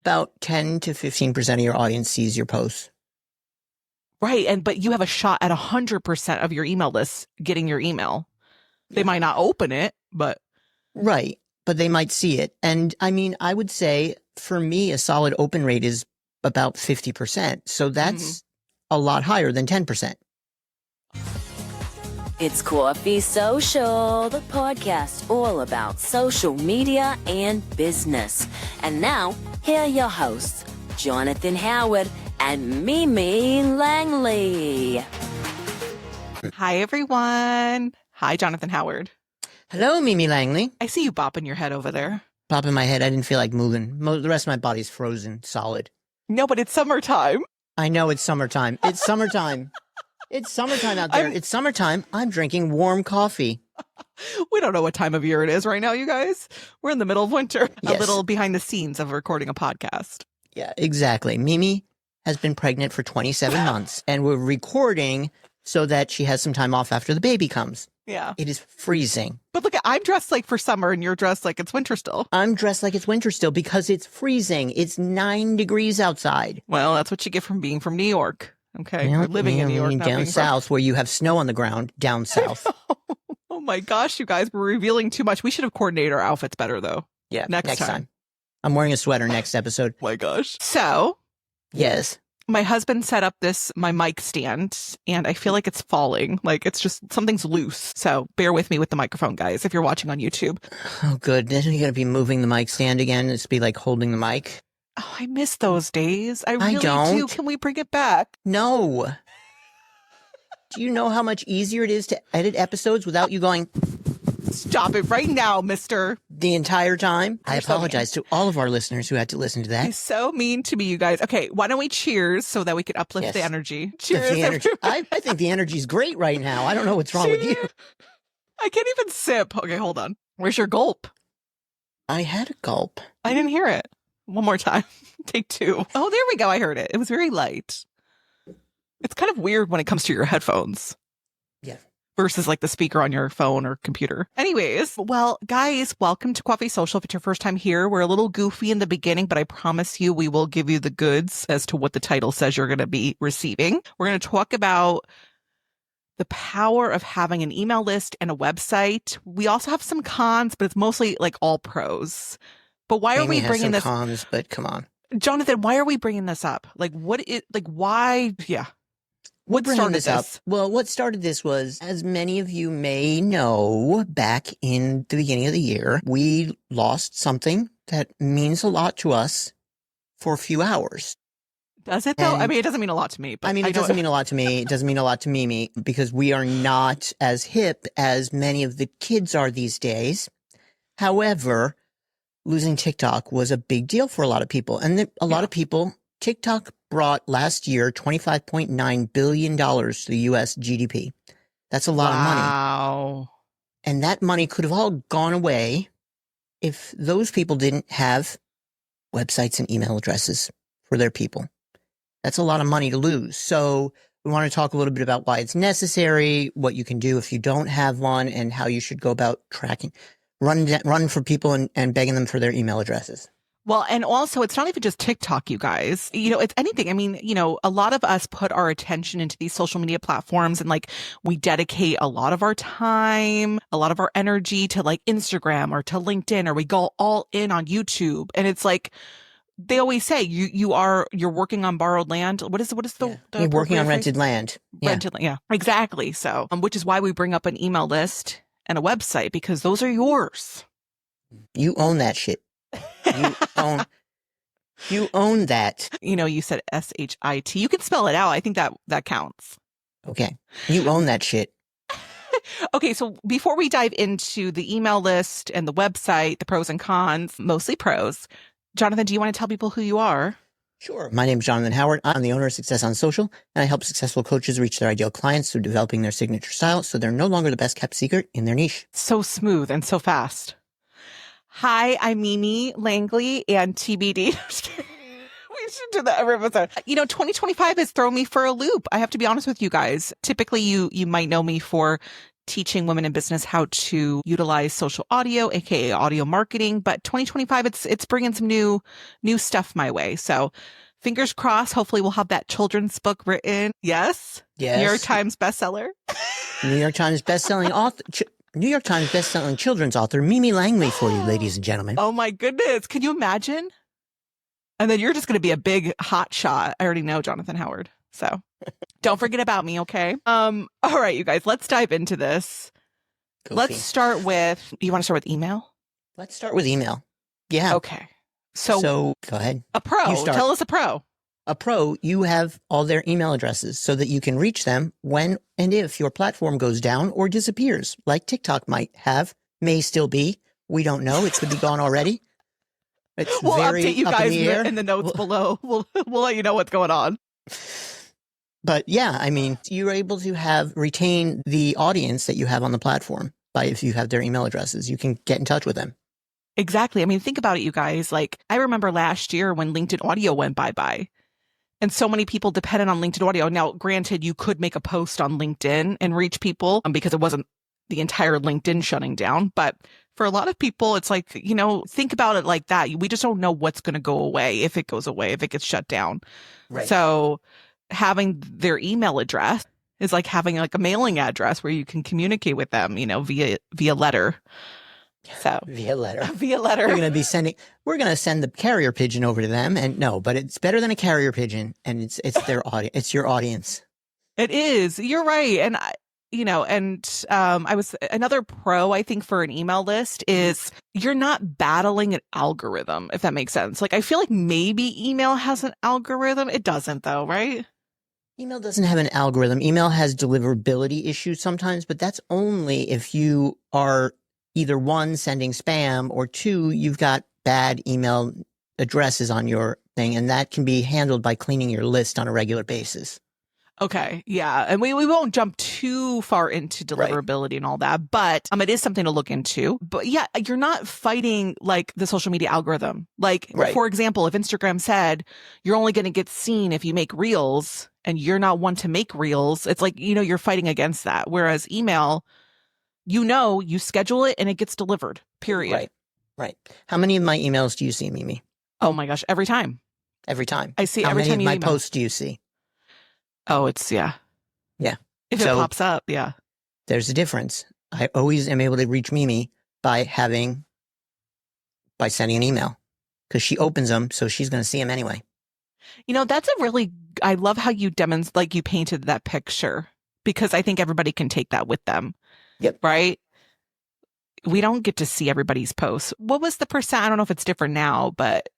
about 10 to 15% of your audience sees your posts. Right. But you have a shot at 100% of your email list getting your email. They might not open it, but. Right. But they might see it. And I mean, I would say for me, a solid open rate is about 50%. So that's a lot higher than 10%. It's Coffee Social, the podcast all about social media and business. And now, here are your hosts, Jonathan Howard and Mimi Langley. Hi, everyone. Hi, Jonathan Howard. Hello, Mimi Langley. I see you bopping your head over there. Popping my head. I didn't feel like moving. The rest of my body's frozen, solid. No, but it's summertime. I know it's summertime. It's summertime. It's summertime out there. It's summertime. I'm drinking warm coffee. We don't know what time of year it is right now, you guys. We're in the middle of winter. Yes. A little behind the scenes of recording a podcast. Yeah, exactly. Mimi has been pregnant for 27 months, and we're recording so that she has some time off after the baby comes. Yeah. It is freezing. But look, I'm dressed like for summer, and you're dressed like it's winter still. I'm dressed like it's winter still because it's freezing. It's 9 degrees outside. Well, that's what you get from being from New York. Okay, you're living in New York. Down south where you have snow on the ground, down south. Oh my gosh, you guys, we're revealing too much. We should have coordinated our outfits better, though. Yeah, next time. I'm wearing a sweater next episode. Oh my gosh. So. Yes. My husband set up my mic stand, and I feel like it's falling. Like it's just, something's loose. So bear with me with the microphone, guys, if you're watching on YouTube. Oh, good. Then you're going to be moving the mic stand again. It's be like holding the mic. Oh, I miss those days. I really don't. do. Can we bring it back? No. Do you know how much easier it is to edit episodes without you going... Stop it right now, mister. The entire time? I apologize to all of our listeners who had to listen to that. He's so mean to me, you guys. Okay, why don't we cheers so that we can uplift the energy? Cheers. The energy. I think the energy's great right now. I don't know what's wrong with you. I can't even sip. Okay, hold on. Where's your gulp? I had a gulp. I didn't hear it. One more time. Take two. Oh, there we go. I heard it. It was very light. It's kind of weird when it comes to your headphones. Yeah. Versus like the speaker on your phone or computer. Anyways, well, guys, welcome to Coffee Social. If it's your first time here, we're a little goofy in the beginning, but I promise you we will give you the goods as to what the title says you're going to be receiving. We're going to talk about the power of having an email list and a website. We also have some cons, but it's mostly like all pros. But why are we bringing this? Cons, but come on, Jonathan. Why are we bringing this up? Like, why? Yeah. What started this up? Well, what started this was, as many of you may know, back in the beginning of the year, we lost something that means a lot to us for a few hours. Does it though? I mean, it doesn't mean a lot to me. But it doesn't mean a lot to me. It doesn't mean a lot to Mimi because we are not as hip as many of the kids are these days. However, losing TikTok was a big deal for a lot of people. And a lot of people, TikTok brought last year $25.9 billion to the U.S. GDP. That's a lot of money. Wow. And that money could have all gone away if those people didn't have websites and email addresses for their people. That's a lot of money to lose. So we want to talk a little bit about why it's necessary, what you can do if you don't have one, and how you should go about tracking. Run for people and begging them for their email addresses. Well, and also it's not even just TikTok, you guys. You know, it's anything. I mean, you know, a lot of us put our attention into these social media platforms and like we dedicate a lot of our time, a lot of our energy to like Instagram or to LinkedIn, or we go all in on YouTube. And it's like, they always say you're working on borrowed land. What is the you're working on rented land. Rented land. Yeah, exactly. So, which is why we bring up an email list and a website, because those are yours. You own that shit. You own that. You know, you said SHIT. You can spell it out. I think that counts. Okay. You own that shit. Okay. So before we dive into the email list and the website, the pros and cons, mostly pros, Jonathan, do you want to tell people who you are? Sure. My name is Jonathan Howard. I'm the owner of Success on Social, and I help successful coaches reach their ideal clients through developing their signature style so they're no longer the best kept secret in their niche. So smooth and so fast. Hi, I'm Mimi Langley, and TBD. We should do that every episode. You know, 2025 has thrown me for a loop. I have to be honest with you guys. Typically, you might know me for teaching women in business how to utilize social audio, aka audio marketing. But 2025, it's bringing some new stuff my way. So fingers crossed. Hopefully, we'll have that children's book written. Yes. Yes. New York Times bestseller. New York Times bestselling author. New York Times bestselling children's author Mimi Langley for you, ladies and gentlemen. Oh my goodness. Can you imagine? And then you're just going to be a big hot shot. I already know Jonathan Howard. So don't forget about me. Okay. All right, you guys, let's dive into this. Goofy. Let's start with, you want to start with email? Let's start with email. Yeah. Okay. So go ahead. a pro, You start. tell us a pro. A pro, you have all their email addresses so that you can reach them when and if your platform goes down or disappears, like TikTok may still be. We don't know. It could be gone already. It's We'll very update you up guys in the air. in the notes below. We'll let you know what's going on. But yeah, I mean, you're able to retain the audience that you have on the platform if you have their email addresses. You can get in touch with them. Exactly. I mean, think about it, you guys. Like, I remember last year when LinkedIn Audio went bye-bye. And so many people depended on LinkedIn Audio. Now, granted, you could make a post on LinkedIn and reach people because it wasn't the entire LinkedIn shutting down. But for a lot of people, it's like, think about it like that. We just don't know what's going to go away, if it goes away, if it gets shut down. Right. So having their email address is like having like a mailing address where you can communicate with them, via letter. So Via letter. Via letter. We're going to send the carrier pigeon over to them. But it's better than a carrier pigeon. And it's their audience. It's your audience. It is. You're right. And I was another pro, I think, for an email list is you're not battling an algorithm, if that makes sense. Like, I feel like maybe email has an algorithm. It doesn't though, right? Email doesn't have an algorithm. Email has deliverability issues sometimes, but that's only if you are either one, sending spam, or two, you've got bad email addresses on your thing, and that can be handled by cleaning your list on a regular basis. Okay. Yeah. And we won't jump too far into deliverability and all that, but it is something to look into. But yeah, you're not fighting like the social media algorithm. Like, for example, if Instagram said you're only going to get seen if you make reels and you're not one to make reels, it's like, you're fighting against that. Whereas email, you schedule it and it gets delivered, period. Right. How many of my emails do you see, Mimi? Oh my gosh. Every time. Every time. I see How every many time of you my email. posts do you see? Oh, it's, yeah. Yeah. If it pops up, yeah. There's a difference. I always am able to reach Mimi by sending an email because she opens them, so she's going to see them anyway. That's I love how you you painted that picture because I think everybody can take that with them. Yep. Right? We don't get to see everybody's posts. What was the percent? I don't know if it's different now, but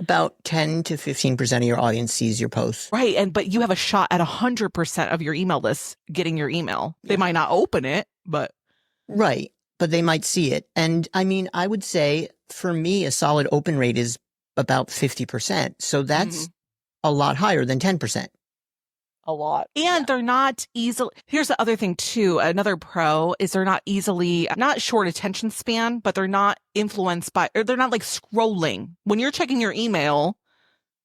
about 10 to 15% of your audience sees your posts. Right. But you have a shot at 100% of your email list getting your email. They might not open it, but. Right. But they might see it. And I mean, I would say for me, a solid open rate is about 50%. So that's a lot higher than 10%. A lot. And they're not easily. Here's the other thing too. Another pro is they're not short attention span, but they're not influenced by, or they're not like scrolling. When you're checking your email,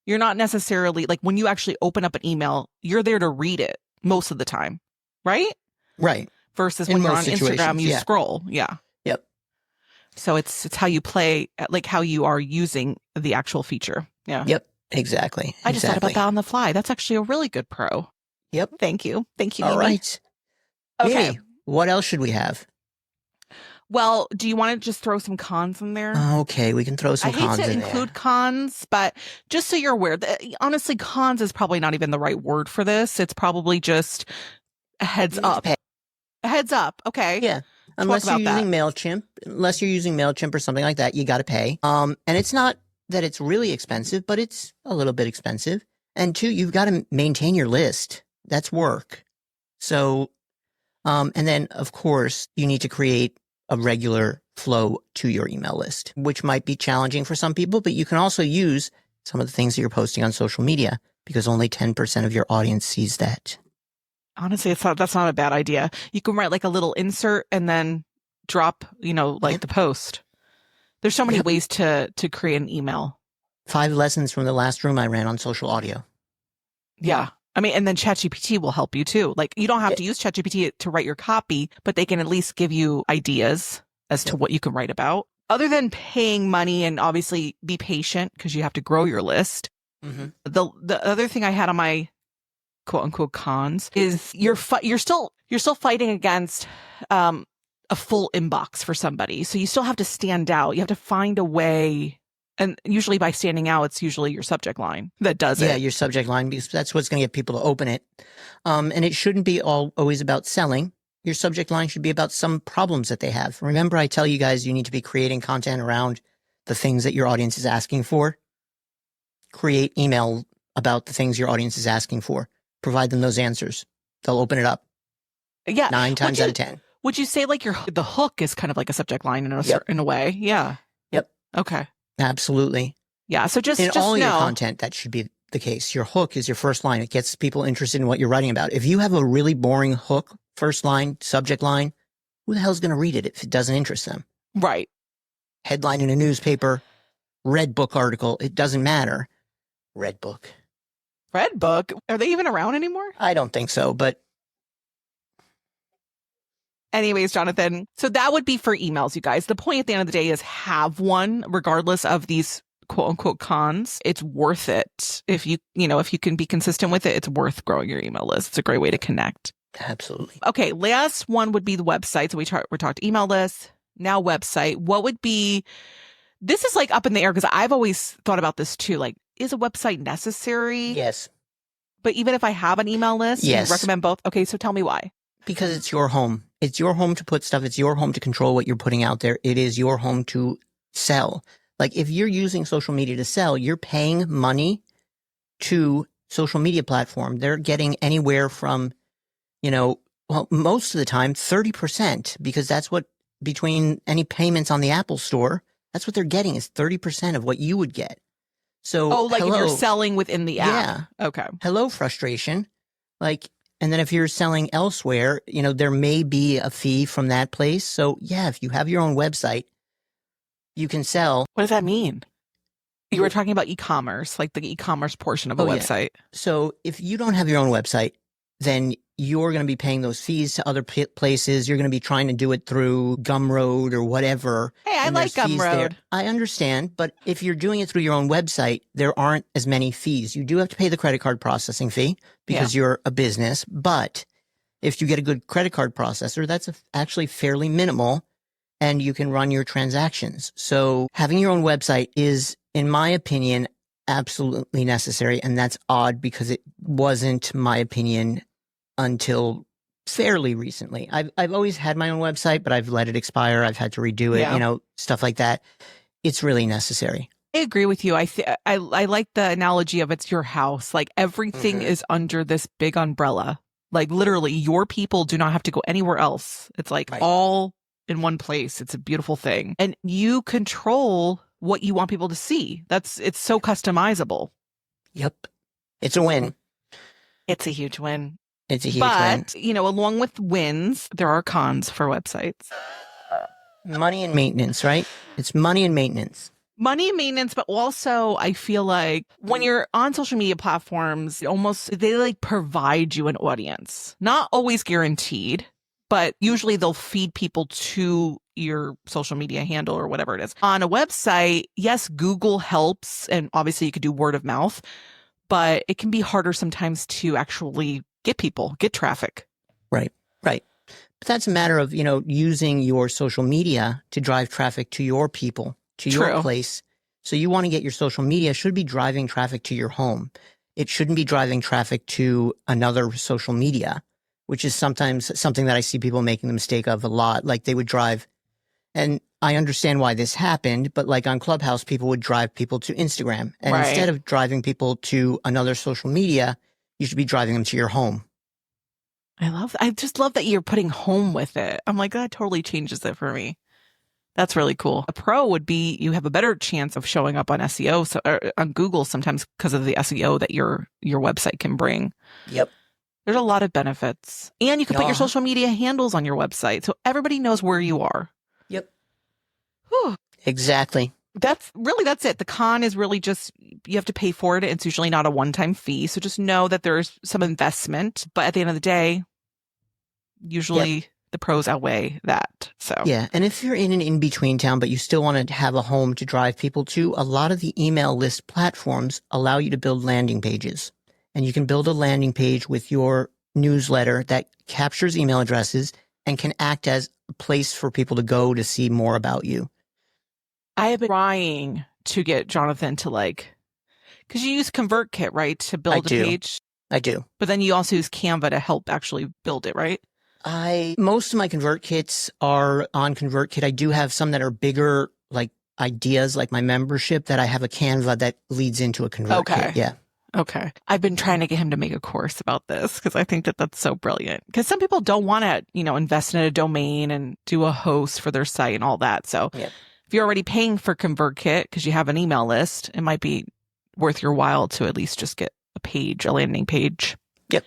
you're not necessarily like when you actually open up an email, you're there to read it most of the time. Right? Right. Versus In when you're on most Instagram, situations, you scroll. Yeah. Yep. So it's how you play, like how you are using the actual feature. Yeah. Yep. Exactly. I just thought about that on the fly. That's actually a really good pro. Yep. Thank you. Thank you, All Mimi. right. Okay. Mimi, what else should we have? Well, do you want to just throw some cons in there? Okay, we can throw some cons in there. I hate to include cons, but just so you're aware, honestly, cons is probably not even the right word for this. It's probably just a heads up. A heads up. Okay. Yeah. Unless you're using MailChimp or something like that, you got to pay. And it's not that it's really expensive, but it's a little bit expensive. And two, you've got to maintain your list. That's work. So, and then of course you need to create a regular flow to your email list, which might be challenging for some people, but you can also use some of the things that you're posting on social media because only 10% of your audience sees that. Honestly, that's not a bad idea. You can write like a little insert and then drop, the post. There's so many ways to create an email. 5 lessons from the last room I ran on social audio. Yeah. I mean, and then ChatGPT will help you too. Like, you don't have to use ChatGPT to write your copy, but they can at least give you ideas as to what you can write about. Other than paying money, and obviously be patient because you have to grow your list. Mm-hmm. The other thing I had on my quote unquote cons is you're still fighting against a full inbox for somebody. So you still have to stand out. You have to find a way. And usually by standing out, it's usually your subject line that does it. Yeah, your subject line, because that's what's going to get people to open it. And it shouldn't be always about selling. Your subject line should be about some problems that they have. Remember, I tell you guys, you need to be creating content around the things that your audience is asking for. Create email about the things your audience is asking for. Provide them those answers. They'll open it up. Yeah. 9 times out of 10. Would you say like the hook is kind of like a subject line in a way? Yeah. Yep. Okay. Absolutely. Yeah. So just all know. Your content, that should be the case. Your hook is your first line. It gets people interested in what you're writing about. If you have a really boring hook, first line, subject line, who the hell's going to read it if it doesn't interest them? Right. Headline in a newspaper, Red Book article. It doesn't matter. Red Book. Red Book? Are they even around anymore? I don't think so, but. Anyways, Jonathan, so that would be for emails, you guys. The point at the end of the day is have one, regardless of these quote unquote cons. It's worth it. If you can be consistent with it, it's worth growing your email list. It's a great way to connect. Absolutely. Okay. Last one would be the website. So we talked email list, now website. What would be, this is like up in the air because I've always thought about this too. Like, is a website necessary? Yes. But even if I have an email list, yes. You recommend both? Okay. So tell me why. Because it's your home. It's your home to put stuff. It's your home to control what you're putting out there. It is your home to sell. Like if you're using social media to sell, you're paying money to social media platform. They're getting anywhere from, most of the time, 30%, because that's what between any payments on the Apple Store, that's what they're getting is 30% of what you would get. So, if you're selling within the app. Yeah. Okay. Hello, frustration. And then if you're selling elsewhere, there may be a fee from that place. So yeah, if you have your own website, you can sell. What does that mean? You were talking about e-commerce, like the e-commerce portion of a website. Yeah. So if you don't have your own website, then you're going to be paying those fees to other places. You're going to be trying to do it through Gumroad or whatever. Hey, I like Gumroad. I understand. But if you're doing it through your own website, there aren't as many fees. You do have to pay the credit card processing fee because you're a business. But if you get a good credit card processor, that's actually fairly minimal and you can run your transactions. So having your own website is, in my opinion, absolutely necessary. And that's odd because it wasn't my opinion until fairly recently. I've always had my own website, but I've let it expire. I've had to redo it, stuff like that. It's really necessary. I agree with you. I like the analogy of it's your house. Like everything is under this big umbrella. Like literally your people do not have to go anywhere else. It's like all in one place. It's a beautiful thing. And you control what you want people to see. It's so customizable. Yep. It's a win. It's a huge win. It's a huge win. But, along with wins, there are cons for websites. Money and maintenance, right? It's money and maintenance. Money and maintenance, but also I feel like when you're on social media platforms, they provide you an audience. Not always guaranteed, but usually they'll feed people to your social media handle or whatever it is. On a website, yes, Google helps, and obviously you could do word of mouth, but it can be harder sometimes to actually get traffic. Right. But that's a matter of, using your social media to drive traffic to your people, to your place. So you want to get your social media should be driving traffic to your home. It shouldn't be driving traffic to another social media, which is sometimes something that I see people making the mistake of a lot. Like they would drive, and I understand why this happened, but like on Clubhouse, people would drive people to Instagram. And instead of driving people to another social media, you should be driving them to your home. I just love that you're putting home with it. I'm like, that totally changes it for me. That's really cool. A pro would be you have a better chance of showing up on SEO, or on Google sometimes because of the SEO that your website can bring. Yep. There's a lot of benefits. And you can put your social media handles on your website so everybody knows where you are. Yep. Whew. Exactly. That's it. The con is really just you have to pay for it. It's usually not a one-time fee. So just know that there's some investment. But at the end of the day, usually the pros outweigh that. So yeah. And if you're in an in-between town, but you still want to have a home to drive people to, a lot of the email list platforms allow you to build landing pages. And you can build a landing page with your newsletter that captures email addresses and can act as a place for people to go to see more about you. I have been trying to get Jonathan to because you use ConvertKit, right, to build a page? I do. But then you also use Canva to help actually build it, right? Most of my ConvertKits are on ConvertKit. I do have some that are bigger, like ideas, like my membership, that I have a Canva that leads into a ConvertKit. Okay. Yeah. Okay. I've been trying to get him to make a course about this because I think that that's so brilliant. Because some people don't want to, invest in a domain and do a host for their site and all that. So if you're already paying for ConvertKit because you have an email list, it might be worth your while to at least just get a landing page. Yep.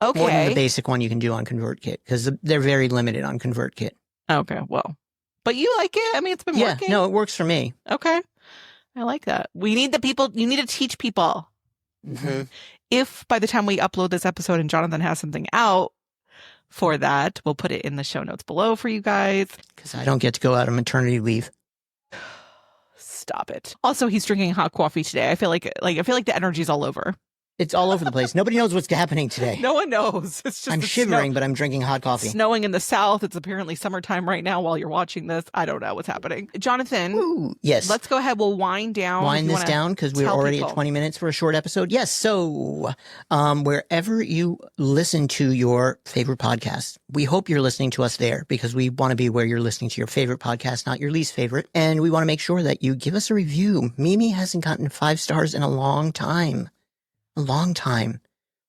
Okay. More than the basic one you can do on ConvertKit because they're very limited on ConvertKit. Okay. Well, but you like it? I mean, it's been working. No, it works for me. Okay. I like that. We need the people. You need to teach people. Mm-hmm. If by the time we upload this episode and Jonathan has something out for that, we'll put it in the show notes below for you guys. Because I don't get to go out on maternity leave. Stop it. Also, he's drinking hot coffee today. I feel like the energy's all over. It's all over the place. Nobody knows what's happening today. No one knows. It's just I'm shivering, but I'm drinking hot coffee. Snowing in the south. It's apparently summertime right now while you're watching this. I don't know what's happening. Jonathan. Ooh, yes. Let's go ahead. We'll wind down. Wind this down because we're already at 20 minutes for a short episode. Yes. So wherever you listen to your favorite podcast, we hope you're listening to us there because we want to be where you're listening to your favorite podcast, not your least favorite. And we want to make sure that you give us a review. Mimi hasn't gotten 5 stars in a long time. A long time.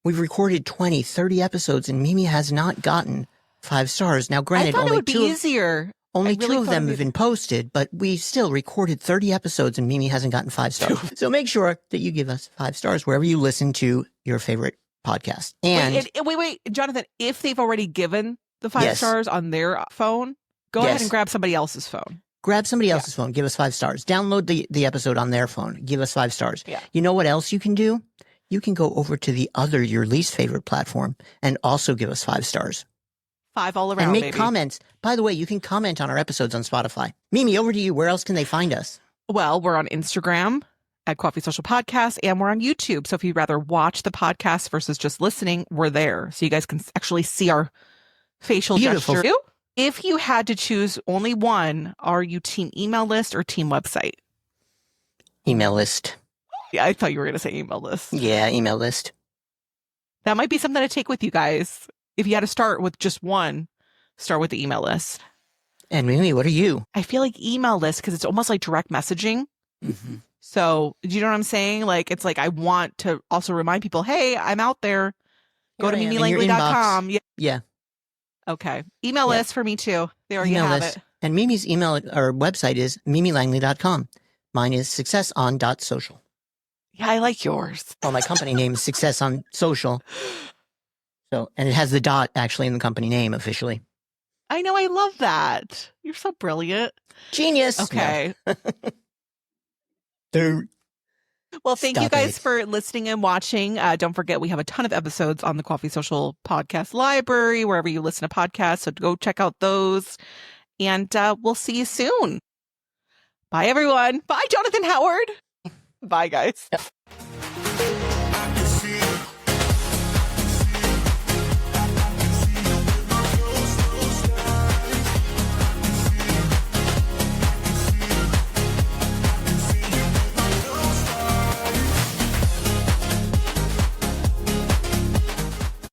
We've recorded 20, 30 episodes and Mimi has not gotten 5 stars. Now, granted, I thought it would be easier. Only 2 of them have been posted, but we still recorded 30 episodes and Mimi hasn't gotten 5 stars. So make sure that you give us 5 stars wherever you listen to your favorite podcast. And wait, Jonathan, if they've already given the 5 stars on their phone, go ahead and grab somebody else's phone. Grab somebody else's phone. Give us 5 stars. Download the episode on their phone. Give us 5 stars. Yeah. You know what else you can do? You can go over to your least favorite platform and also give us 5 stars. 5 all around, and make comments. By the way, you can comment on our episodes on Spotify. Mimi, over to you. Where else can they find us? Well, we're on Instagram at Coffee Social Podcast, and we're on YouTube. So if you'd rather watch the podcast versus just listening, we're there. So you guys can actually see our facial gesture. If you had to choose only one, are you team email list or team website? Email list. Yeah, I thought you were going to say email list. Yeah, email list. That might be something to take with you guys. If you had to start with just one, start with the email list. And Mimi, what are you? I feel like email list because it's almost like direct messaging. Mm-hmm. So, do you know what I'm saying? Like, it's like I want to also remind people, hey, I'm out there. Go to mimilangley.com. Yeah. Okay. Email list for me too. There you have it. And Mimi's email or website is mimilangley.com. Mine is successon.social. Yeah, I like yours. Well, my company name is Success on Social. So, and it has the dot actually in the company name officially. I know. I love that. You're so brilliant. Genius. Okay. No. Well, thank you guys for listening and watching. Don't forget, we have a ton of episodes on the Coffee Social Podcast Library, wherever you listen to podcasts. So go check out those. And we'll see you soon. Bye, everyone. Bye, Jonathan Howard. Bye, guys. Yep.